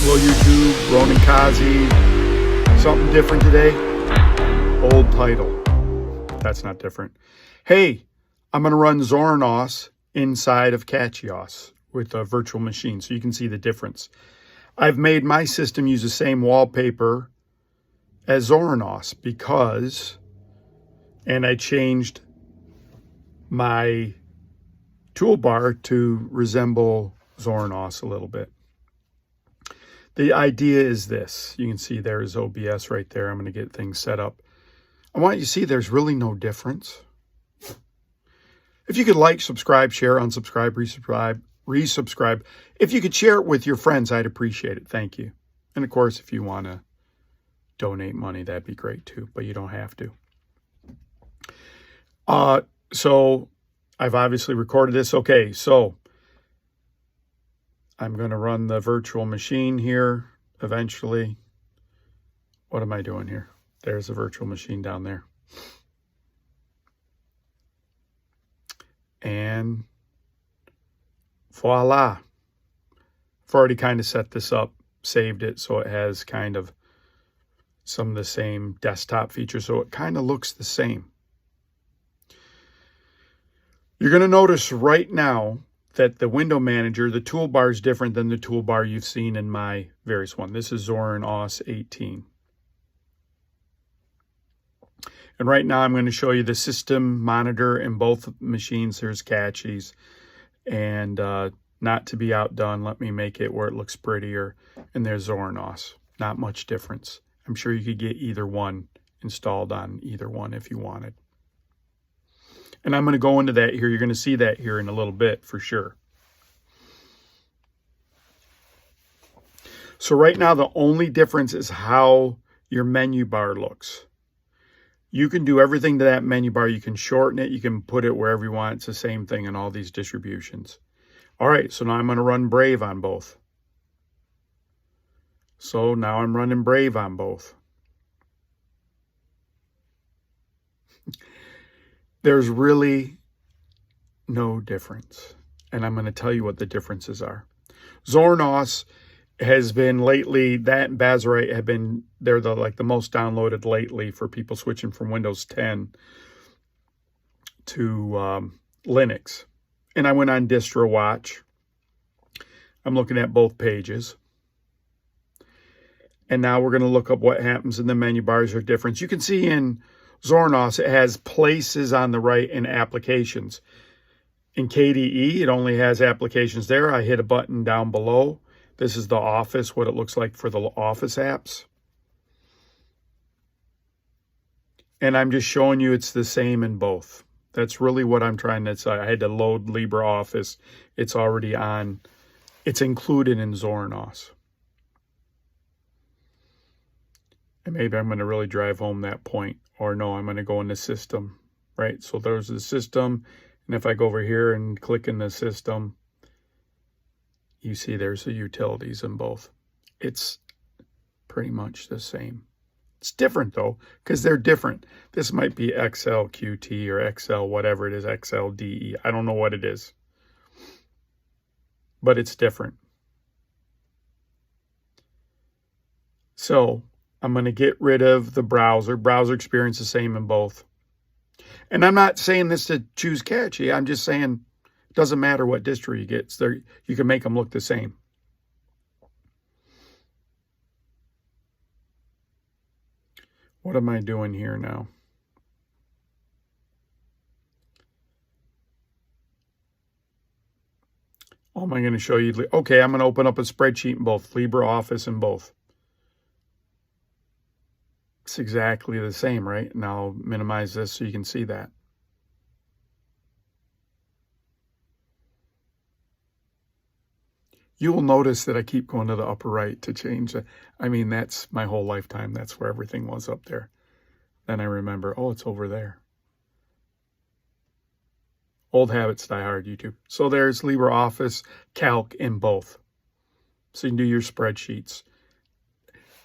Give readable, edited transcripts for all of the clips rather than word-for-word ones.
Hello YouTube, Ronan Kazi. Something different today? Old title. That's not different. Hey, I'm going to run Zorinos inside of CachyOS with a virtual machine so you can see the difference. I've made my system use the same wallpaper as Zorinos because, and I changed my toolbar to resemble Zorinos a little bit. The idea is this. You can see there's OBS right there. I'm going to get things set up. I want you to see there's really no difference. If you could like, subscribe, share, unsubscribe, resubscribe. If you could share it with your friends, I'd appreciate it. Thank you. And of course, if you want to donate money, that'd be great too, but you don't have to. So I've obviously recorded this. Okay, so I'm going to run the virtual machine here eventually. What am I doing here? There's the virtual machine down there. And voila. I've already kind of set this up, saved it, so it has kind of some of the same desktop features, so it kind of looks the same. You're going to notice right now that the window manager, the toolbar is different than the toolbar you've seen in my various one. This is Zorinos 18. And right now I'm going to show you the system monitor in both machines. There's Cachy's. And not to be outdone, let me make it where it looks prettier. And there's Zorinos. Not much difference. I'm sure you could get either one installed on either one if you wanted. And I'm going to go into that here. You're going to see that here in a little bit for sure. So right now, the only difference is how your menu bar looks. You can do everything to that menu bar. You can shorten it. You can put it wherever you want. It's the same thing in all these distributions. All right, so now I'm going to run Brave on both. So now I'm running Brave on both. There's really no difference. And I'm going to tell you what the differences are. Zorinos has been lately, that and Bazarite have been, they're the most downloaded lately for people switching from Windows 10 to Linux. And I went on Distro Watch. I'm looking at both pages. And now we're going to look up what happens in the menu bars or difference. You can see in Zorinos, it has places on the right and applications. In KDE, it only has applications there. I hit a button down below. This is the Office, what it looks like for the Office apps. And I'm just showing you it's the same in both. That's really what I'm trying to say. I had to load LibreOffice. It's already on. It's included in Zorinos. And maybe I'm going to really drive home that point. Or no, I'm going to go in the system, right? So there's the system. And if I go over here and click in the system, you see there's the utilities in both. It's pretty much the same. It's different though, because they're different. This might be XLQT or XL, whatever it is, XLDE. I don't know what it is. But it's different. So I'm going to get rid of the browser. Browser experience the same in both. And I'm not saying this to choose Cachy. I'm just saying it doesn't matter what distro you get. You can make them look the same. What am I doing here now? Oh, am I going to show you? Okay, I'm going to open up a spreadsheet in both, LibreOffice in both. It's exactly the same, right? And I'll minimize this so you can see that. You will notice that I keep going to the upper right to change it. I mean, that's my whole lifetime. That's where everything was up there. Then I remember, oh, it's over there. Old habits die hard, YouTube. So there's LibreOffice, Calc in both. So you can do your spreadsheets.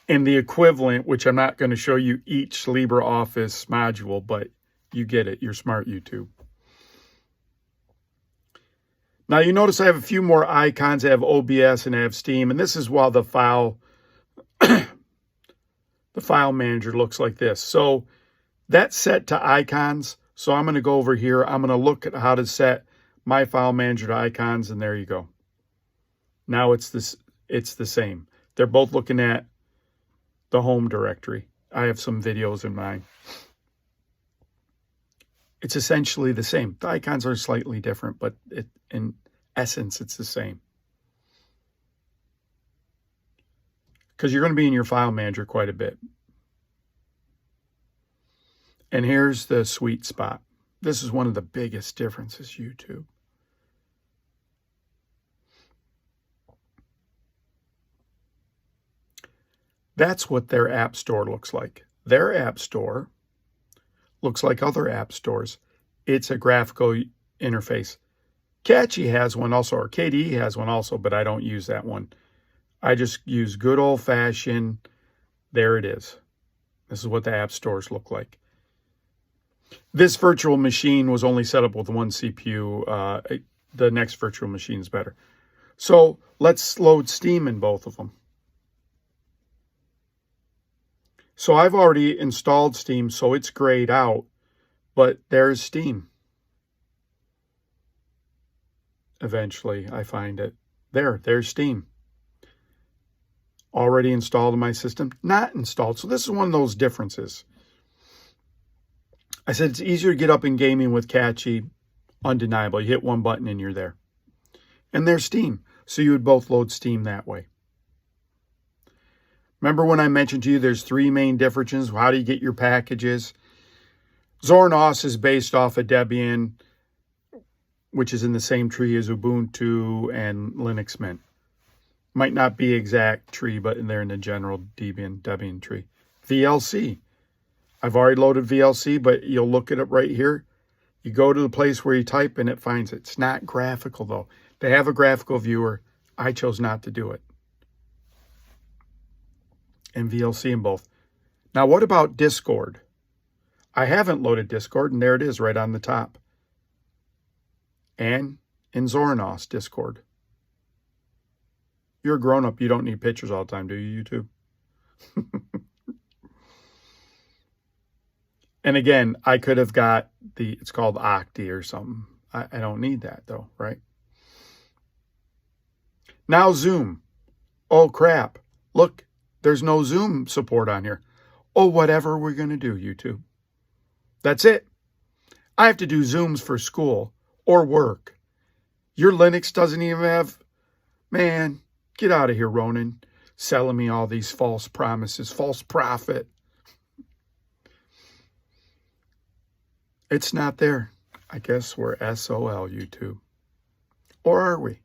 And the equivalent, which I'm not going to show you each LibreOffice module, but you get it. You're smart, YouTube. Now you notice I have a few more icons. I have OBS and I have Steam, and this is while the file manager looks like this. So that's set to icons. So I'm going to go over here. I'm going to look at how to set my file manager to icons, and there you go. Now it's the same. They're both looking at the home directory. I have some videos in mine. It's essentially the same. The icons are slightly different, but in essence, it's the same. Because you're going to be in your file manager quite a bit. And here's the sweet spot. This is one of the biggest differences, YouTube. That's what their app store looks like. Their app store looks like other app stores. It's a graphical interface. Cachy has one also, or KDE has one also, but I don't use that one. I just use good old-fashioned, there it is. This is what the app stores look like. This virtual machine was only set up with one CPU. The next virtual machine is better. So let's load Steam in both of them. So I've already installed Steam, so it's grayed out, but there's Steam. Eventually, I find it. There's Steam. Already installed in my system, not installed. So this is one of those differences. I said it's easier to get up in gaming with Cachy, undeniable. You hit one button and you're there. And there's Steam. So you would both load Steam that way. Remember when I mentioned to you there's three main differences? How do you get your packages? Zorinos is based off of Debian, which is in the same tree as Ubuntu and Linux Mint. Might not be exact tree, but they're in the general Debian tree. VLC. I've already loaded VLC, but you'll look at it right here. You go to the place where you type and it finds it. It's not graphical though. They have a graphical viewer. I chose not to do it. And VLC in both. Now, what about Discord? I haven't loaded Discord, and there it is right on the top. And in Zorinos, Discord. You're a grown-up. You don't need pictures all the time, do you, YouTube? And again, I could have got it's called Octi or something. I don't need that, though, right? Now, Zoom. Oh, crap. Look. There's no Zoom support on here. Oh, whatever we're going to do, YouTube. That's it. I have to do Zooms for school or work. Your Linux doesn't even have... Man, get out of here, Ronan. Selling me all these false promises. False prophet. It's not there. I guess we're SOL, YouTube. Or are we?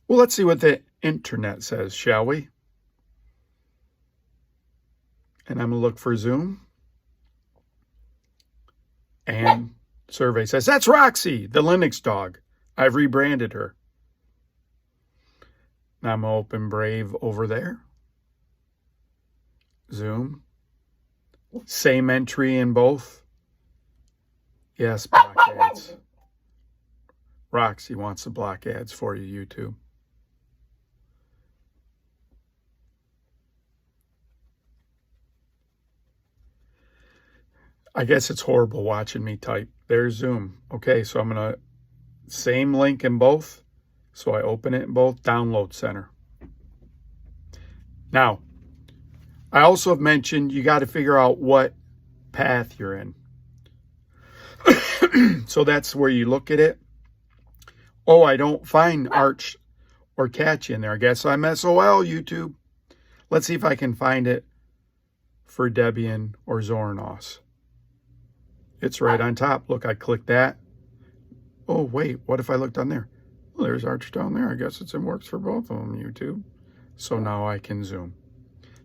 Well, let's see what the internet says, shall we? And I'm going to look for Zoom. And survey says, that's Roxy, the Linux dog. I've rebranded her. Now I'm going to open Brave over there. Zoom. Same entry in both. Yes, block ads. Roxy wants to block ads for you, YouTube. I guess it's horrible watching me type. There's Zoom. Okay, so I'm going to, same link in both. So I open it in both, Download Center. Now, I also have mentioned you got to figure out what path you're in. So that's where you look at it. Oh, I don't find Arch or Cachy in there. I guess I'm SOL, YouTube. Let's see if I can find it for Debian or Zorinos. It's right on top. Look, I clicked that. Oh, wait, what if I looked on there? Well, there's Arch down there. I guess it works for both of them, YouTube. So now I can zoom.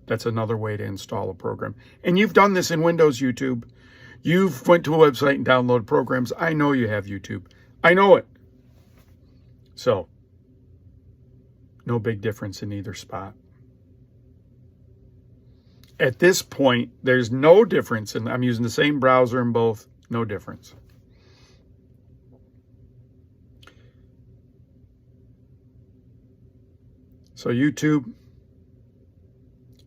That's another way to install a program. And you've done this in Windows, YouTube. You've went to a website and downloaded programs. I know you have, YouTube. I know it. So, no big difference in either spot. at this point, there's no difference. And I'm using the same browser in both. No difference. So YouTube.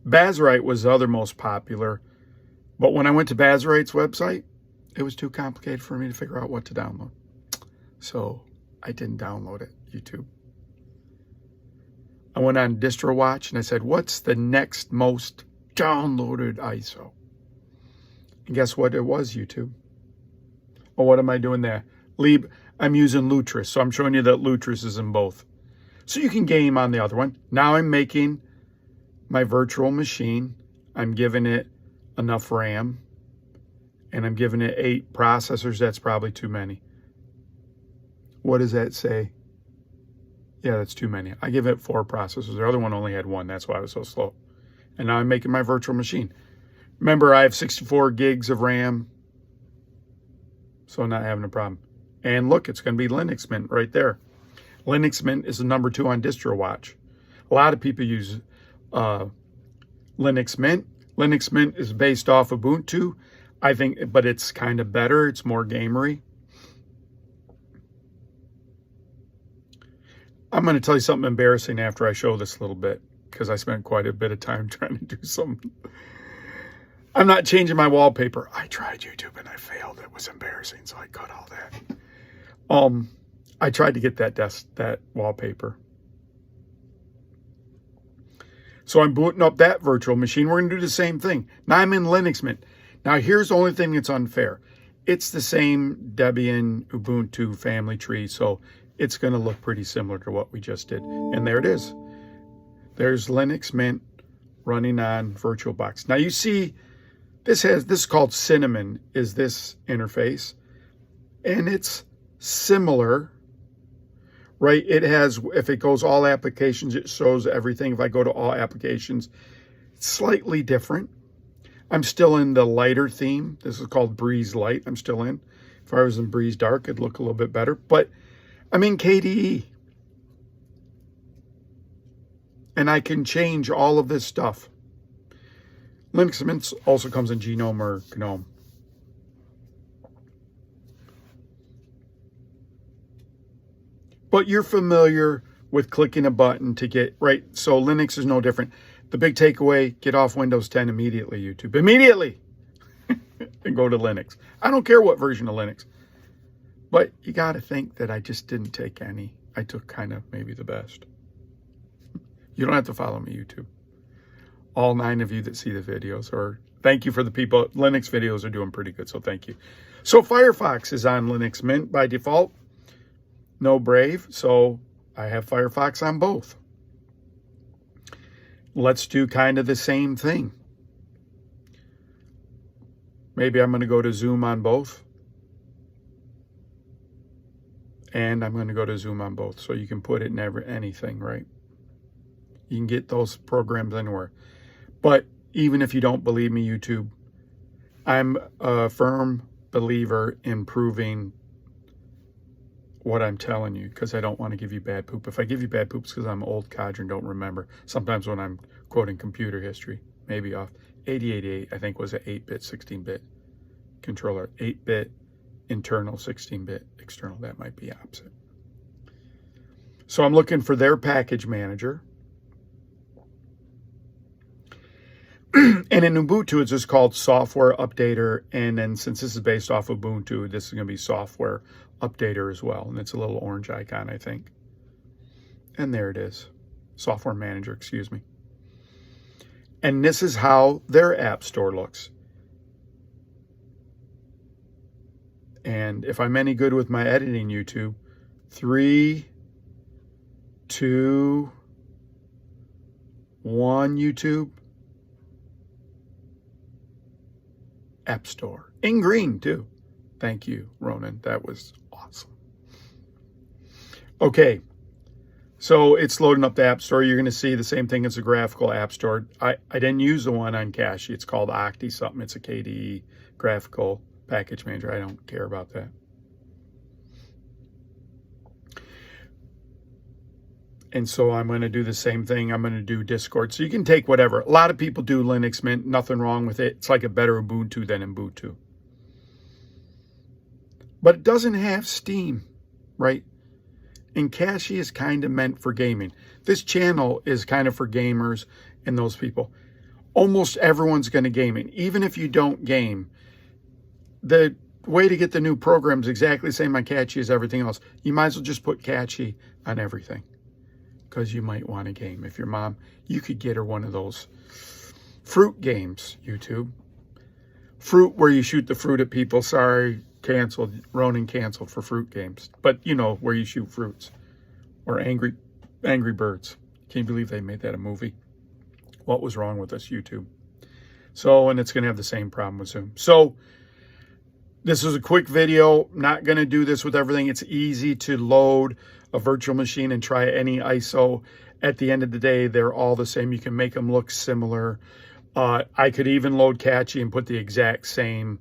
Bazerite was the other most popular. But when I went to Bazerite's website, it was too complicated for me to figure out what to download. So I didn't download it, YouTube. I went on DistroWatch and I said, what's the next most downloaded ISO? And guess what it was, YouTube? Oh, what am I doing there? I'm using Lutris, so I'm showing you that Lutris is in both. So you can game on the other one. Now I'm making my virtual machine. I'm giving it enough RAM, and I'm giving it 8 processors. That's probably too many. What does that say? Yeah, that's too many. I give it 4 processors. The other one only had 1. That's why I was so slow. And now I'm making my virtual machine. Remember, I have 64 gigs of RAM, so I'm not having a problem. And look, it's going to be Linux Mint right there. Linux Mint is the number 2 on DistroWatch. A lot of people use Linux Mint. Linux Mint is based off Ubuntu, I think, but it's kind of better. It's more gamery. I'm going to tell you something embarrassing after I show this a little bit, because I spent quite a bit of time trying to do something. I'm not changing my wallpaper. I tried YouTube and I failed. It was embarrassing, so I cut all that. I tried to get that wallpaper. So I'm booting up that virtual machine. We're going to do the same thing. Now I'm in Linux Mint. Now here's the only thing that's unfair. It's the same Debian Ubuntu family tree, so it's going to look pretty similar to what we just did. And there it is. There's Linux Mint running on VirtualBox. Now you see, this is called Cinnamon, is this interface. And it's similar, right? It has, if it goes all applications, it shows everything. If I go to all applications, it's slightly different. I'm still in the lighter theme. This is called Breeze Light. I'm still in. If I was in Breeze Dark, it'd look a little bit better. But I'm in KDE. And I can change all of this stuff. Linux Mint also comes in GNOME or GNOME. But you're familiar with clicking a button to get, right? So Linux is no different. The big takeaway, get off Windows 10 immediately, YouTube. Immediately! And go to Linux. I don't care what version of Linux. But you got to think that I just didn't take any. I took kind of maybe the best. You don't have to follow me, YouTube. All 9 of you that see the videos, or thank you for the people. Linux videos are doing pretty good, so thank you. So Firefox is on Linux Mint by default. No Brave, so I have Firefox on both. Let's do kind of the same thing. Maybe I'm going to go to Zoom on both. And I'm going to go to Zoom on both. So you can put it in anything, right? You can get those programs anywhere. But even if you don't believe me, YouTube, I'm a firm believer in proving what I'm telling you, because I don't want to give you bad poop. If I give you bad poop, it's because I'm old codger and don't remember. Sometimes when I'm quoting computer history, maybe off. 8088, I think, was an 8-bit, 16-bit controller. 8-bit internal, 16-bit external. That might be opposite. So I'm looking for their package manager. And in Ubuntu, it's just called Software Updater. And then since this is based off Ubuntu, this is going to be Software Updater as well. And it's a little orange icon, I think. And there it is. Software Manager, excuse me. And this is how their app store looks. And if I'm any good with my editing, YouTube, 3, 2, 1, YouTube. App Store. In green, too. Thank you, Ronan. That was awesome. Okay. So it's loading up the App Store. You're going to see the same thing as a graphical App Store. I didn't use the one on Cachy. It's called Octi something. It's a KDE graphical package manager. I don't care about that. And so I'm going to do the same thing. I'm going to do Discord. So you can take whatever. A lot of people do Linux Mint. Nothing wrong with it. It's like a better Ubuntu than Ubuntu. But it doesn't have Steam, right? And Cachy is kind of meant for gaming. This channel is kind of for gamers and those people. Almost everyone's going to game it. Even if you don't game, the way to get the new program is exactly the same on Cachy as everything else. You might as well just put Cachy on everything, because you might want a game. If your mom, you could get her one of those fruit games, YouTube. Fruit where you shoot the fruit at people. Sorry, canceled. Ronan canceled for fruit games. But you know, where you shoot fruits. Or Angry Birds. Can you believe they made that a movie? What was wrong with us, YouTube? So, and it's going to have the same problem with Zoom. So, this is a quick video. Not going to do this with everything. It's easy to load a virtual machine and try any ISO. At the end of the day, they're all the same. You can make them look similar. I could even load Cachy and put the exact same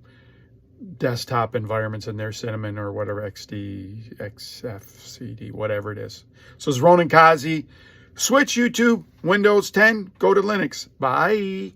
desktop environments in there, Cinnamon or whatever, XD, XF, CD, whatever it is. So it's Ronan Kazi. Switch YouTube, Windows 10, go to Linux. Bye.